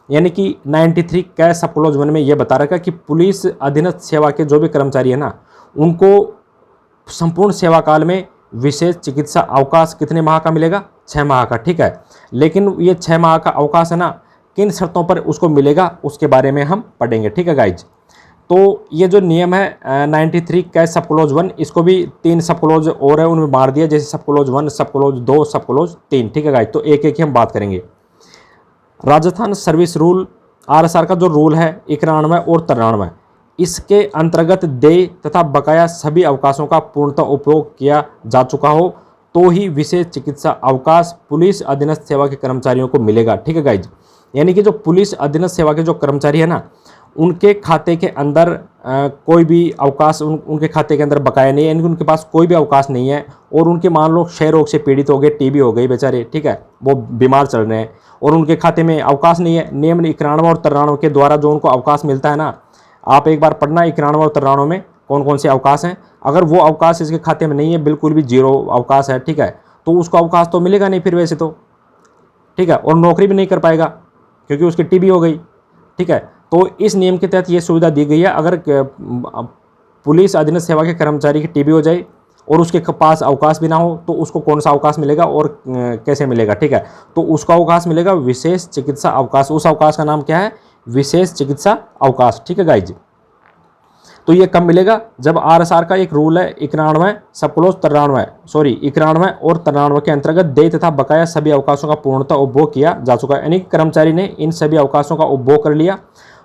यानी कि 93 कै सब क्लॉज 1 में यह बता रखा है कि पुलिस अधीनस्थ सेवा के जो भी कर्मचारी है ना, उनको संपूर्ण सेवा काल में विशेष चिकित्सा अवकाश कितने माह का मिलेगा, 6 माह का। ठीक है, लेकिन ये 6 माह का अवकाश है ना, किन शर्तों पर उसको मिलेगा उसके बारे में हम पढ़ेंगे। ठीक है गाइज, तो ये जो नियम है 93 कै सब क्लॉज 1, इसको भी 3 सब क्लॉज और है उनमें बांट दिया, जैसे sub clause 1, sub clause 2, sub clause 3। ठीक है गाइज, तो एक एक ही हम बात करेंगे। राजस्थान सर्विस रूल RSR का जो रूल है 91 और 93, इसके अंतर्गत देय तथा बकाया सभी अवकाशों का पूर्णतः उपयोग किया जा चुका हो तो ही विशेष चिकित्सा अवकाश पुलिस अधीनस्थ सेवा के कर्मचारियों को मिलेगा। ठीक है गाइज, यानी कि जो पुलिस अधीनस्थ सेवा के जो कर्मचारी है ना, उनके खाते के अंदर कोई भी अवकाश उनके खाते के अंदर बकाया नहीं है, यानी कि उनके पास कोई भी अवकाश नहीं है और उनके मान लो क्षय रोग से पीड़ित हो गए, TB हो गई बेचारे, ठीक है, वो बीमार चल रहे हैं और उनके खाते में अवकाश नहीं है। नियम 91 और 93 के द्वारा जो उनको अवकाश मिलता है ना, आप एक बार पढ़ना 91 और 93 में कौन कौन से अवकाश हैं। अगर वो अवकाश इसके खाते में नहीं है, बिल्कुल भी 0 अवकाश है, ठीक है, तो उसको अवकाश तो मिलेगा नहीं फिर वैसे तो, ठीक है, और नौकरी भी नहीं कर पाएगा क्योंकि उसकी TB हो गई। ठीक है, तो इस नियम के तहत ये सुविधा दी गई है, अगर पुलिस अधीनस्थ सेवा के कर्मचारी की TB हो जाए और उसके पास अवकाश भी ना हो तो उसको कौन सा अवकाश मिलेगा और कैसे मिलेगा। ठीक है, तो उसका अवकाश मिलेगा विशेष चिकित्सा अवकाश। उस अवकाश का नाम क्या है, विशेष चिकित्सा अवकाश। ठीक है गाइज, तो ये कब मिलेगा? जब RSR का एक रूल है 91 सब क्लोज 91 और 93 के अंतर्गत देय तथा बकाया सभी अवकाशों का पूर्णतः उपभोग किया जा चुका है। यानी कि कर्मचारी ने इन सभी अवकाशों का उपभोग कर लिया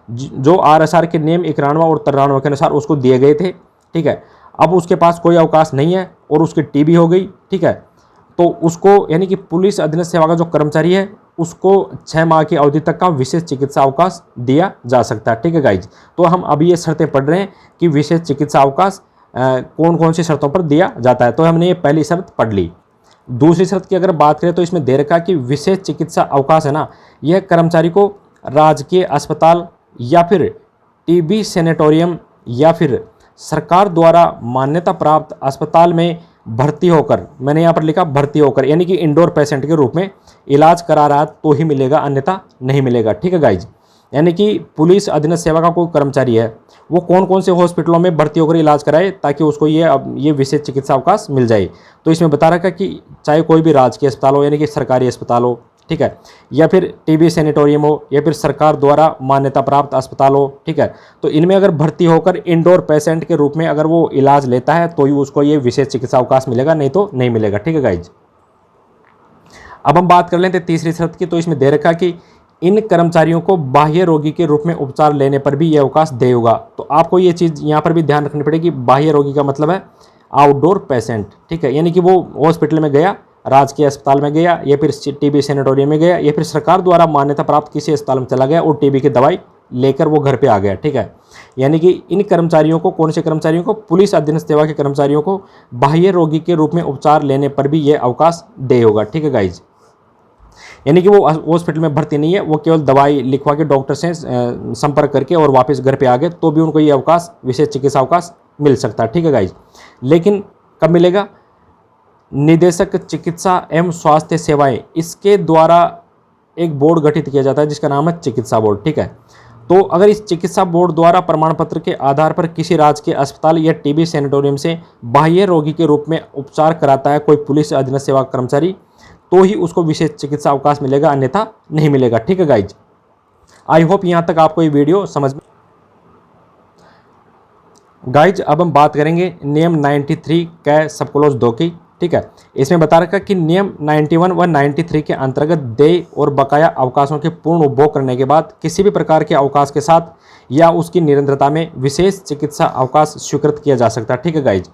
जो RSR के नियम 91 और 93 के अनुसार उसको दिए गए थे। ठीक है, अब उसके पास कोई अवकाश नहीं है और उसकी TB हो गई। ठीक है, तो उसको यानी कि पुलिस अधीनस्थ सेवा का जो कर्मचारी है उसको 6 माह की अवधि तक का विशेष चिकित्सा अवकाश दिया जा सकता है। ठीक है गाइज, तो हम अभी ये शर्तें पढ़ रहे हैं कि विशेष चिकित्सा अवकाश कौन कौन सी शर्तों पर दिया जाता है। तो हमने ये पहली शर्त पढ़ ली। दूसरी शर्त की अगर बात करें तो इसमें दे रखा कि विशेष चिकित्सा अवकाश है ना, यह कर्मचारी को राजकीय अस्पताल या फिर TB सैनिटोरियम या फिर सरकार द्वारा मान्यता प्राप्त अस्पताल में भर्ती होकर, मैंने यहाँ पर लिखा भर्ती होकर, यानी कि इंडोर पेशेंट के रूप में इलाज करा रहा तो ही मिलेगा, अन्यथा नहीं मिलेगा। ठीक है गाइज, यानी कि पुलिस अधीनस्थ सेवा का कोई कर्मचारी है वो कौन कौन से हॉस्पिटलों में भर्ती होकर इलाज कराए ताकि उसको ये विशेष चिकित्सा अवकाश मिल जाए। तो इसमें बता रखा कि चाहे कोई भी राजकीय अस्पताल हो यानी कि सरकारी अस्पताल हो, ठीक है, या फिर TB सैनिटोरियम हो या फिर सरकार द्वारा मान्यता प्राप्त अस्पताल हो। ठीक है, तो इनमें अगर भर्ती होकर इंडोर पेशेंट के रूप में अगर वो इलाज लेता है तो ही उसको ये विशेष चिकित्सा अवकाश मिलेगा, नहीं तो नहीं मिलेगा। ठीक है गाइज, अब हम बात कर लेते हैं तीसरी शर्त की। तो इसमें दे रखा कि इन कर्मचारियों को बाह्य रोगी के रूप में उपचार लेने पर भी यह अवकाश देय होगा। तो आपको ये चीज़ यहाँ पर भी ध्यान रखनी पड़ेगी। बाह्य रोगी का मतलब है आउटडोर पेशेंट। ठीक है, यानी कि वो हॉस्पिटल में गया, राजकीय अस्पताल में गया या फिर TB सैनिटोरियम में गया या फिर सरकार द्वारा मान्यता प्राप्त किसी अस्पताल में चला गया और TB की दवाई लेकर वो घर पे आ गया। ठीक है, यानी कि इन कर्मचारियों को, कौन से कर्मचारियों को? पुलिस अधीनस्थ सेवा के कर्मचारियों को बाह्य रोगी के रूप में उपचार लेने पर भी ये अवकाश देय होगा। ठीक है गाइज, यानी कि वो हॉस्पिटल में भर्ती नहीं है, वो केवल दवाई लिखवा के डॉक्टर से संपर्क करके और वापस घर पे आ गए तो भी उनको ये अवकाश, विशेष चिकित्सा अवकाश मिल सकता है। ठीक है गाइज, लेकिन कब मिलेगा? निदेशक चिकित्सा एवं स्वास्थ्य सेवाएं, इसके द्वारा एक बोर्ड गठित किया जाता है जिसका नाम है चिकित्सा बोर्ड। ठीक है, तो अगर इस चिकित्सा बोर्ड द्वारा प्रमाण पत्र के आधार पर किसी राजकीय अस्पताल या TB सैनिटोरियम से बाह्य रोगी के रूप में उपचार कराता है कोई पुलिस अधीनस्थ सेवा कर्मचारी तो ही उसको विशेष चिकित्सा अवकाश मिलेगा, अन्यथा नहीं मिलेगा। ठीक है गाइज, आई होप यहाँ तक आपको ये वीडियो समझ में। गाइज, अब हम बात करेंगे नियम 93 कै सब क्लोज 2 की। ठीक है, इसमें बता रखा कि नियम 91 व 93 के अंतर्गत देय और बकाया अवकाशों के पूर्ण उपभोग करने के बाद किसी भी प्रकार के अवकाश के साथ या उसकी निरंतरता में विशेष चिकित्सा अवकाश स्वीकृत किया जा सकता है। ठीक है गाइज,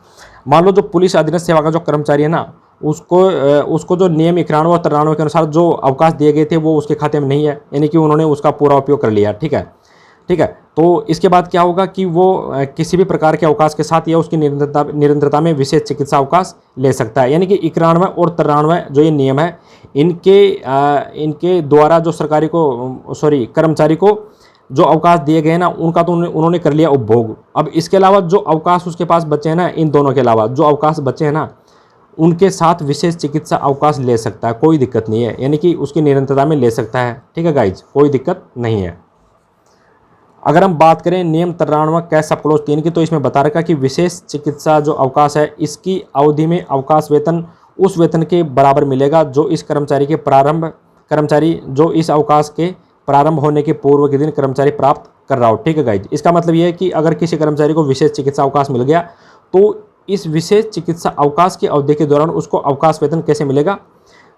मान लो जो पुलिस अधीनस्थ सेवा का जो कर्मचारी है ना, उसको जो नियम 91 और 93 के अनुसार जो अवकाश दिए गए थे वो उसके खाते में नहीं है, यानी कि उन्होंने उसका पूरा उपयोग कर लिया। ठीक है, ठीक है, तो इसके बाद क्या होगा कि वो किसी भी प्रकार के अवकाश के साथ या उसकी निरंतरता में विशेष चिकित्सा अवकाश ले सकता है। यानी कि 91 और 93 जो ये नियम है इनके द्वारा जो कर्मचारी को जो अवकाश दिए गए ना उनका तो उन्होंने कर लिया उपभोग। अब इसके अलावा जो अवकाश उसके पास बचे हैं ना, इन दोनों के अलावा जो अवकाश बचे हैं ना उनके साथ विशेष चिकित्सा अवकाश ले सकता है, कोई दिक्कत नहीं है, यानी कि उसकी निरंतरता में ले सकता है। ठीक है गाइज, कोई दिक्कत नहीं है। अगर हम बात करें नियम 93 कै सब क्लोज 3 की, तो इसमें बता रखा कि विशेष चिकित्सा जो अवकाश है इसकी अवधि में अवकाश वेतन उस वेतन के बराबर मिलेगा जो इस कर्मचारी जो इस अवकाश के प्रारंभ होने के पूर्व के दिन कर्मचारी प्राप्त कर रहा हो। ठीक है गाइज, इसका मतलब यह है कि अगर किसी कर्मचारी को विशेष चिकित्सा अवकाश मिल गया तो इस विशेष चिकित्सा अवकाश की अवधि के दौरान उसको अवकाश वेतन कैसे मिलेगा?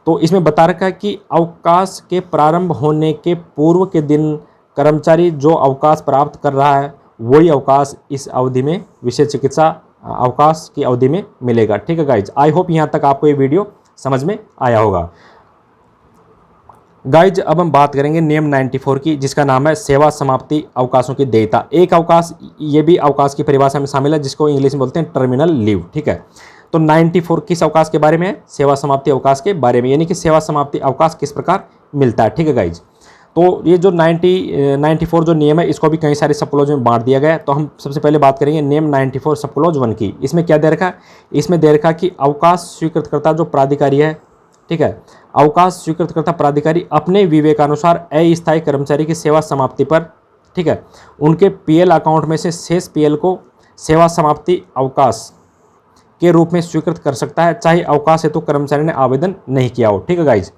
तो इसमें बता रखा है कि अवकाश के प्रारंभ होने के पूर्व के दिन कर्मचारी जो अवकाश प्राप्त कर रहा है वही अवकाश इस अवधि में, विशेष चिकित्सा अवकाश की अवधि में मिलेगा। ठीक है गाइज, आई होप यहाँ तक आपको ये वीडियो समझ में आया होगा। गाइज, अब हम बात करेंगे नियम 94 की जिसका नाम है सेवा समाप्ति अवकाशों की देयता। एक अवकाश, ये भी अवकाश की परिभाषा में शामिल है जिसको इंग्लिश में बोलते हैं टर्मिनल लीव। ठीक है, तो 94 किस अवकाश के बारे में है? सेवा समाप्ति अवकाश के बारे में, यानी कि सेवा समाप्ति अवकाश किस प्रकार मिलता है। ठीक है गाइज, तो ये जो 94 जो नियम है इसको भी कई सारे सब क्लोज में बांट दिया गया है। तो हम सबसे पहले बात करेंगे नियम 94 सब क्लोज 1 की। इसमें क्या दे रखा है? इसमें दे रखा कि अवकाश स्वीकृतकर्ता जो प्राधिकारी है, ठीक है, अवकाश स्वीकृतकर्ता प्राधिकारी अपने विवेकानुसार अस्थायी कर्मचारी की सेवा समाप्ति पर, ठीक है, उनके PL अकाउंट में से शेष PL को सेवा समाप्ति अवकाश के रूप में स्वीकृत कर सकता है, चाहे अवकाश हेतु कर्मचारी ने आवेदन नहीं किया हो। ठीक है गाइज,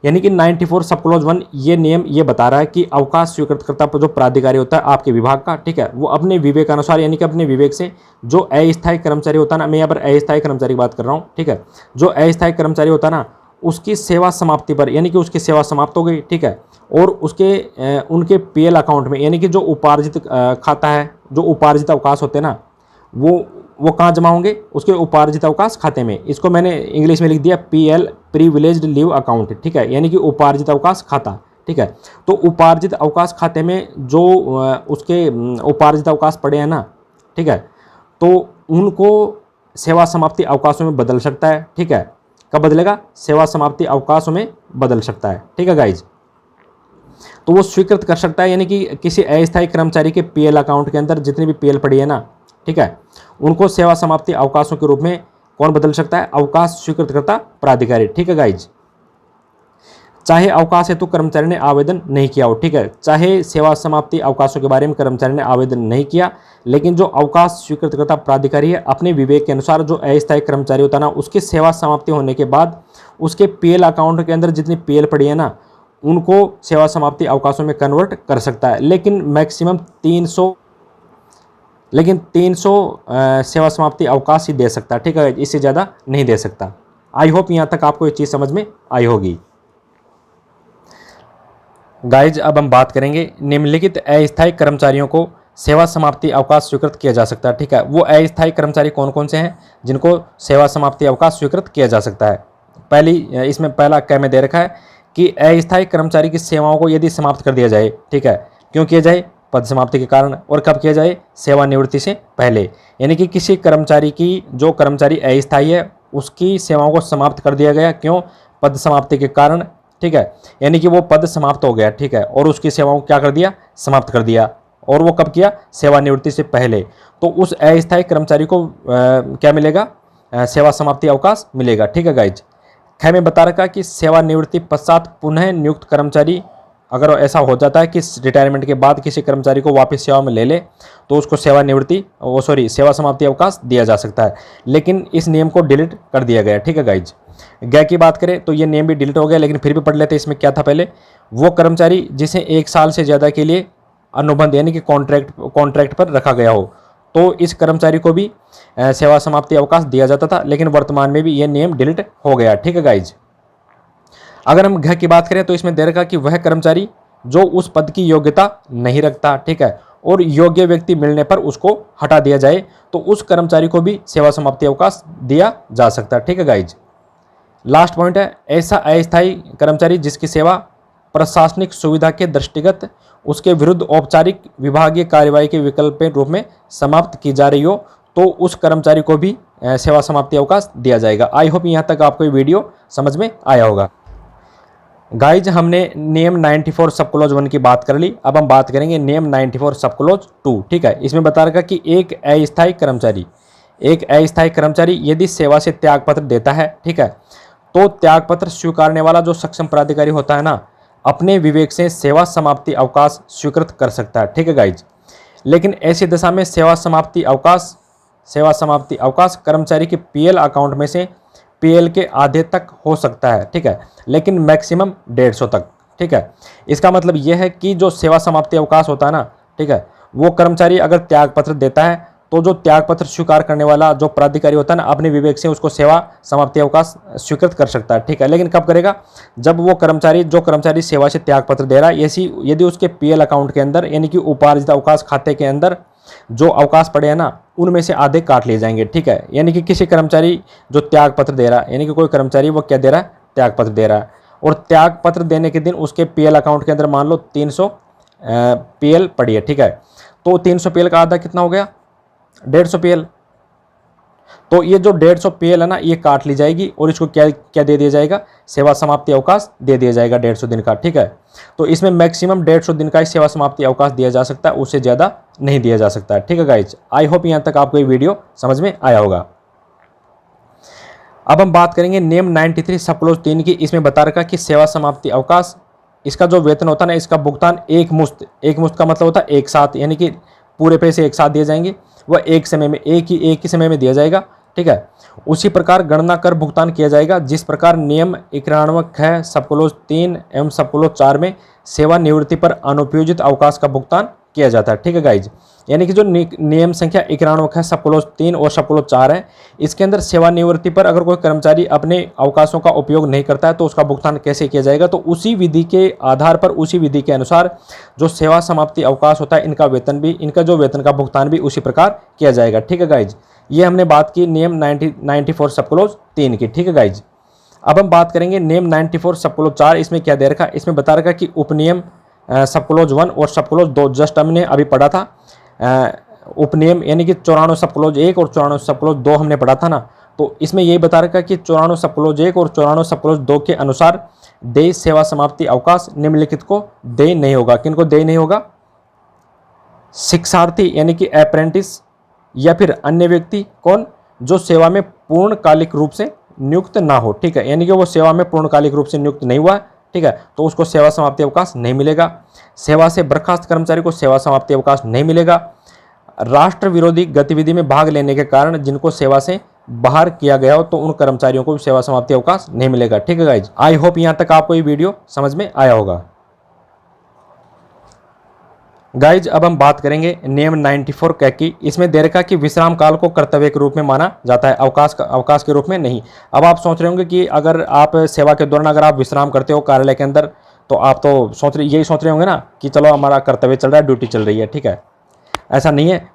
यानी कि 94 सब क्लॉज 1 ये नियम ये बता रहा है कि अवकाश स्वीकृतकर्ता जो प्राधिकारी होता है आपके विभाग का, ठीक है, वो अपने विवेक अनुसार यानी कि अपने विवेक से जो अस्थायी कर्मचारी होता है ना, मैं यहाँ पर अस्थायी कर्मचारी की बात कर रहा हूँ, ठीक है, जो अस्थायी कर्मचारी होता है ना उसकी सेवा समाप्ति पर यानी कि उसकी सेवा समाप्त हो गई, ठीक है, और उसके उनके पीएल अकाउंट में यानी कि जो उपार्जित खाता है, जो उपार्जित अवकाश होते हैं ना वो कहाँ जमा होंगे, उसके उपार्जित अवकाश खाते में। इसको मैंने इंग्लिश में लिख दिया पीएल, प्रिविलेज्ड लीव अकाउंट, ठीक है, यानी कि उपार्जित अवकाश खाता, ठीक है। तो उपार्जित अवकाश खाते में जो उसके उपार्जित अवकाश पड़े हैं ना, ठीक है, तो उनको सेवा समाप्ति अवकाशों में बदल सकता है, ठीक है। कब बदलेगा? सेवा समाप्ति अवकाशों में बदल सकता है, ठीक है गाइज। तो वो स्वीकृत कर सकता है, यानी कि किसी अस्थायी कर्मचारी के पीएल अकाउंट के अंदर जितनी भी पीएल पड़ी है ना, ठीक है, उनको सेवा समाप्ति अवकाशों के रूप में कौन बदल सकता है? अवकाश स्वीकृतकर्ता प्राधिकारी, ठीक है गाइज। चाहे अवकाश हेतु कर्मचारी ने आवेदन नहीं किया हो, ठीक है, चाहे सेवा समाप्ति अवकाशों के बारे में कर्मचारी ने आवेदन नहीं किया, लेकिन जो अवकाश स्वीकृतकर्ता प्राधिकारी है अपने विवेक के अनुसार जो अस्थायी कर्मचारी होता है ना उसकी सेवा समाप्ति होने के बाद उसके पीएल अकाउंट के अंदर जितनी पीएल पड़ी है ना उनको सेवा समाप्ति अवकाशों में कन्वर्ट कर सकता है, लेकिन मैक्सिमम 300 सेवा समाप्ति अवकाश ही दे सकता है, ठीक है, इससे ज़्यादा नहीं दे सकता। आई होप यहाँ तक आपको ये चीज़ समझ में आई होगी गाइज। अब हम बात करेंगे निम्नलिखित अस्थायी कर्मचारियों को सेवा समाप्ति अवकाश स्वीकृत किया जा सकता है, ठीक है। वो अस्थायी कर्मचारी कौन कौन से हैं जिनको सेवा समाप्ति अवकाश स्वीकृत किया जा सकता है? इसमें पहला कै में दे रखा है कि अस्थायी कर्मचारी की सेवाओं को यदि समाप्त कर दिया जाए, ठीक है, क्यों किया जाए? पद समाप्ति के कारण, और कब किया जाए? सेवानिवृत्ति से पहले। यानी कि किसी कर्मचारी की, जो कर्मचारी अस्थायी है उसकी सेवाओं को समाप्त कर दिया गया, क्यों? पद समाप्ति के कारण, ठीक है, यानी कि वो पद समाप्त हो गया, ठीक है, और उसकी सेवाओं को क्या कर दिया? समाप्त कर दिया। और वो कब किया? सेवानिवृत्ति से पहले। तो उस अस्थायी कर्मचारी को क्या मिलेगा? सेवा समाप्ति अवकाश मिलेगा, ठीक है गाइज। ख में बता रखा कि सेवानिवृत्ति पश्चात पुनः नियुक्त कर्मचारी, अगर ऐसा हो जाता है कि रिटायरमेंट के बाद किसी कर्मचारी को वापस सेवा में ले ले तो उसको सेवा समाप्ति अवकाश दिया जा सकता है, लेकिन इस नियम को डिलीट कर दिया गया, ठीक है गाइज। गय की बात करें तो ये नियम भी डिलीट हो गया, लेकिन फिर भी पढ़ लेते। इसमें क्या था पहले? वो कर्मचारी जिसे 1 साल से ज़्यादा के लिए अनुबंध यानी कि कॉन्ट्रैक्ट पर रखा गया हो, तो इस कर्मचारी को भी सेवा समाप्ति अवकाश दिया जाता था, लेकिन वर्तमान में भी ये नियम डिलीट हो गया, ठीक है गाइज। अगर हम घ की बात करें तो इसमें दे रखा कि वह कर्मचारी जो उस पद की योग्यता नहीं रखता, ठीक है, और योग्य व्यक्ति मिलने पर उसको हटा दिया जाए तो उस कर्मचारी को भी सेवा समाप्ति अवकाश दिया जा सकता है, ठीक है गाइज। लास्ट पॉइंट है, ऐसा अस्थायी कर्मचारी जिसकी सेवा प्रशासनिक सुविधा के दृष्टिगत उसके विरुद्ध औपचारिक विभागीय कार्यवाही के विकल्प के रूप में समाप्त की जा रही हो तो उस कर्मचारी को भी सेवा समाप्ति अवकाश दिया जाएगा। आई होप यहाँ तक आपको ये वीडियो समझ में आया होगा गाइज। हमने नियम 94 सब क्लॉज 1 की बात कर ली, अब हम बात करेंगे नियम 94 सब क्लॉज 2, ठीक है। इसमें बता रखा कि एक अस्थायी कर्मचारी यदि सेवा से त्यागपत्र देता है, ठीक है, तो त्यागपत्र स्वीकारने वाला जो सक्षम प्राधिकारी होता है ना अपने विवेक से सेवा समाप्ति अवकाश स्वीकृत कर सकता है, ठीक है गाइज। लेकिन ऐसी दशा में सेवा समाप्ति अवकाश कर्मचारी के पीएल अकाउंट में से पीएल के आधे तक हो सकता है, ठीक है, लेकिन मैक्सिमम 150 तक, ठीक है। इसका मतलब यह है कि जो सेवा समाप्ति अवकाश होता है ना, ठीक है, वो कर्मचारी अगर त्यागपत्र देता है तो जो त्यागपत्र स्वीकार करने वाला जो प्राधिकारी होता है ना अपने विवेक से उसको सेवा समाप्ति अवकाश स्वीकृत कर सकता है, ठीक है। लेकिन कब करेगा? जब वो कर्मचारी सेवा से त्यागपत्र दे रहा है यदि उसके पीएल अकाउंट के अंदर यानी कि उपार्जित अवकाश खाते के अंदर जो अवकाश पड़े हैं ना उनमें से आधे काट लिए जाएंगे, ठीक है। यानी कि किसी कर्मचारी जो त्यागपत्र दे रहा है, यानी कि कोई कर्मचारी वो क्या दे रहा है? त्यागपत्र दे रहा है, और त्यागपत्र देने के दिन उसके पीएल अकाउंट के अंदर मान लो 300 पीएल पड़ी है, ठीक है, तो 300 पीएल का आधा कितना हो गया? 150 पीएल। तो ये जो 150 पीएल है ना ये काट ली जाएगी और इसको क्या दे दिया जाएगा? सेवा समाप्ति अवकाश दे दिया जाएगा 150 दिन का, ठीक है। तो इसमें मैक्सिमम 150 दिन का ही सेवा समाप्ति अवकाश दिया जा सकता है, उससे ज़्यादा नहीं दिया जा सकता है, ठीक है गाइज। आई होप यहाँ तक आपको ये वीडियो समझ में आया होगा। अब हम बात करेंगे नियम 93 सब क्लॉज 3 की। इसमें बता रखा कि सेवा समाप्ति अवकाश इसका जो वेतन होता है ना इसका भुगतान एक मुश्त का मतलब होता है एक साथ, यानी कि पूरे पैसे एक साथ दिए जाएंगे, वह एक ही समय में दिया जाएगा, ठीक है। उसी प्रकार गणना कर भुगतान किया जाएगा जिस प्रकार नियम 91 सब क्लोज 3 एवं सब क्लोज 4 में सेवानिवृत्ति पर अनुपयोजित अवकाश का भुगतान किया जाता है। ठीक है गाइज, यानी कि जो नियम संख्या 91 सब क्लोज 3 और सब क्लोज 4 है, इसके अंदर सेवानिवृत्ति पर अगर कोई कर्मचारी अपने अवकाशों का उपयोग नहीं करता है तो उसका भुगतान कैसे किया जाएगा, तो उसी विधि के आधार पर, उसी विधि के अनुसार जो सेवा समाप्ति अवकाश होता है इनका जो वेतन का भुगतान भी उसी प्रकार किया जाएगा। ठीक है गाइज, ये हमने बात की नियम 94 सब क्लोज 3 की। ठीक है गाइज, अब हम बात करेंगे नियम 94 सब क्लोज 4। इसमें क्या दे रखा, इसमें बता रखा कि उपनियम सब क्लोज 1 और सब क्लोज 2 जस्ट हमने अभी पढ़ा था। उपनियम यानी कि 94 सब क्लोज 1 और 94 सब क्लोज 2 हमने पढ़ा था ना, तो इसमें यही बता रखा कि 94 सब क्लोज 1 और 94 सब क्लोज 2 के अनुसार देय सेवा समाप्ति अवकाश निम्नलिखित को देय नहीं होगा। किनको देय नहीं होगा? शिक्षार्थी यानी कि अप्रेंटिस या फिर अन्य व्यक्ति, कौन? जो सेवा में पूर्णकालिक रूप से नियुक्त ना हो। ठीक है, यानी कि वो सेवा में पूर्णकालिक रूप से नियुक्त नहीं हुआ, ठीक है, तो उसको सेवा समाप्ति अवकाश नहीं मिलेगा। सेवा से बर्खास्त कर्मचारी को सेवा समाप्ति अवकाश नहीं मिलेगा। राष्ट्र विरोधी गतिविधि में भाग लेने के कारण जिनको सेवा से बाहर किया गया हो तो उन कर्मचारियों को भी सेवा समाप्ति अवकाश नहीं मिलेगा। ठीक है गाइज, आई होप यहां तक आपको ये वीडियो समझ में आया होगा। गाइज, अब हम बात करेंगे नियम 94 क की। इसमें दे रखा कि विश्राम काल को कर्तव्य के रूप में माना जाता है, अवकाश के रूप में नहीं। अब आप सोच रहे होंगे कि अगर आप सेवा के दौरान अगर आप विश्राम करते हो कार्यालय के अंदर, तो आप तो यही सोच रहे होंगे ना कि चलो हमारा कर्तव्य चल रहा है, ड्यूटी चल रही है। ठीक है, ऐसा नहीं है।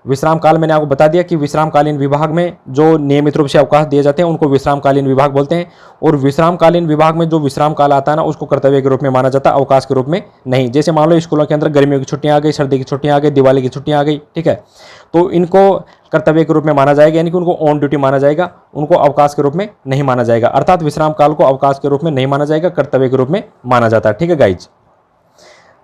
विश्राम काल मैंने आपको बता दिया कि विश्रामकालीन विभाग में जो नियमित रूप से अवकाश दिए जाते हैं उनको विश्रामकालीन विभाग बोलते हैं, और विश्रामकालीन विभाग में जो विश्राम काल आता है ना उसको कर्तव्य के रूप में माना जाता है, अवकाश के रूप में नहीं। जैसे मान लो स्कूलों के अंदर गर्मियों की छुट्टियां आ गई, सर्दी की छुट्टियां आ गई, दिवाली की छुट्टियां आ गई, ठीक है, तो इनको कर्तव्य के रूप में माना जाएगा, यानी कि उनको ऑन ड्यूटी माना जाएगा, उनको अवकाश के रूप में नहीं माना जाएगा। अर्थात विश्राम काल को अवकाश के रूप में नहीं माना जाएगा, कर्तव्य के रूप में माना जाता है। ठीक है गाइज,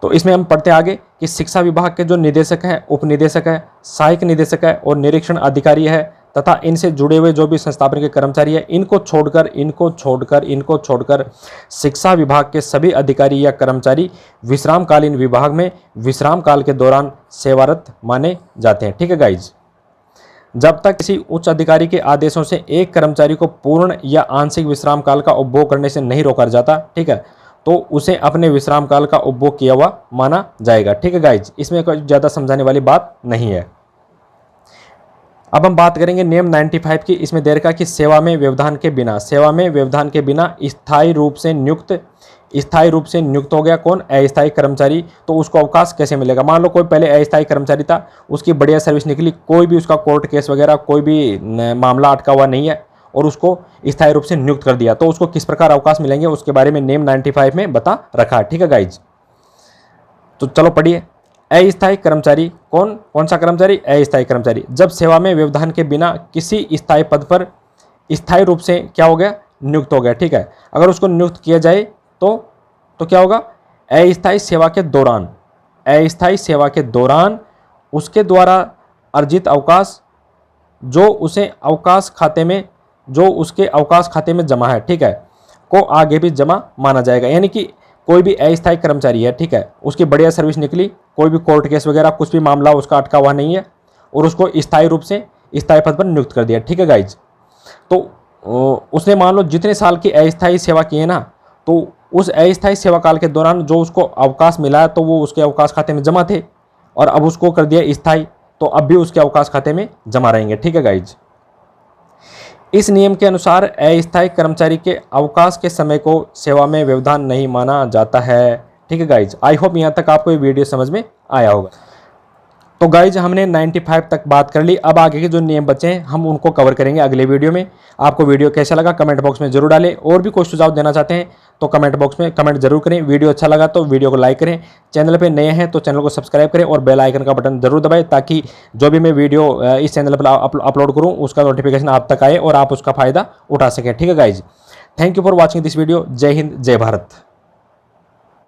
तो इसमें हम पढ़ते आगे कि शिक्षा विभाग के जो निदेशक हैं, उप निदेशक है, सहायक निदेशक है और निरीक्षण अधिकारी है तथा इनसे जुड़े हुए जो भी संस्थापन के कर्मचारी है, इनको छोड़कर शिक्षा विभाग के सभी अधिकारी या कर्मचारी विश्रामकालीन विभाग में विश्राम काल के दौरान सेवारत माने जाते हैं। ठीक है गाइज, जब तक किसी उच्च अधिकारी के आदेशों से एक कर्मचारी को पूर्ण या आंशिक विश्राम काल का उपभोग करने से नहीं रोका जाता, ठीक है, तो उसे अपने विश्राम काल का उपभोग किया हुआ माना जाएगा। ठीक है गाइज, इसमें कोई ज़्यादा समझाने वाली बात नहीं है। अब हम बात करेंगे नियम 95 की। इसमें दे रखा कि सेवा में व्यवधान के बिना स्थायी रूप से नियुक्त हो गया कौन? अस्थायी कर्मचारी, तो उसको अवकाश कैसे मिलेगा? मान लो कोई पहले अस्थायी कर्मचारी था, उसकी बढ़िया सर्विस निकली, कोई भी उसका कोर्ट केस वगैरह कोई भी मामला अटका हुआ नहीं है और उसको स्थायी रूप से नियुक्त कर दिया, तो उसको किस प्रकार अवकाश मिलेंगे उसके बारे में नियम 95 में बता रखा है। ठीक है गाइज, तो चलो पढ़िए। अस्थायी कर्मचारी, कौन सा कर्मचारी? अस्थायी कर्मचारी जब सेवा में व्यवधान के बिना किसी स्थायी पद पर स्थायी रूप से क्या हो गया? नियुक्त हो गया। ठीक है, अगर उसको नियुक्त किया जाए तो क्या होगा? अस्थायी सेवा के दौरान उसके द्वारा अर्जित अवकाश जो उसके अवकाश खाते में जमा है, ठीक है, को आगे भी जमा माना जाएगा। यानी कि कोई भी अस्थायी कर्मचारी है, ठीक है, उसकी बढ़िया सर्विस निकली, कोई भी कोर्ट केस वगैरह कुछ भी मामला उसका अटका हुआ नहीं है और उसको स्थायी रूप से स्थायी पद पर नियुक्त कर दिया। ठीक है गाइज, तो उसने मान लो जितने साल की अस्थायी सेवा की है ना, तो उस अस्थायी सेवा काल के दौरान जो उसको अवकाश मिला है तो वो उसके अवकाश खाते में जमा थे, और अब उसको कर दिया स्थायी, तो अब भी उसके अवकाश खाते में जमा रहेंगे। ठीक है गाइज, इस नियम के अनुसार अस्थायी कर्मचारी के अवकाश के समय को सेवा में व्यवधान नहीं माना जाता है। ठीक है गाइज, आई होप यहाँ तक आपको ये वीडियो समझ में आया होगा। तो गाइज, हमने 95 तक बात कर ली। अब आगे के जो नियम बचे हैं हम उनको कवर करेंगे अगले वीडियो में। आपको वीडियो कैसा लगा कमेंट बॉक्स में जरूर डालें, और भी कोई सुझाव देना चाहते हैं तो कमेंट बॉक्स में कमेंट जरूर करें। वीडियो अच्छा लगा तो वीडियो को लाइक करें, चैनल पे नए हैं तो चैनल को सब्सक्राइब करें और बेल आइकन का बटन जरूर दबाएं, ताकि जो भी मैं वीडियो इस चैनल पर अपलोड करूँ उसका नोटिफिकेशन आप तक आए और आप उसका फ़ायदा उठा सकें। ठीक है guys, thank you for watching this video. जय हिंद, जय भारत।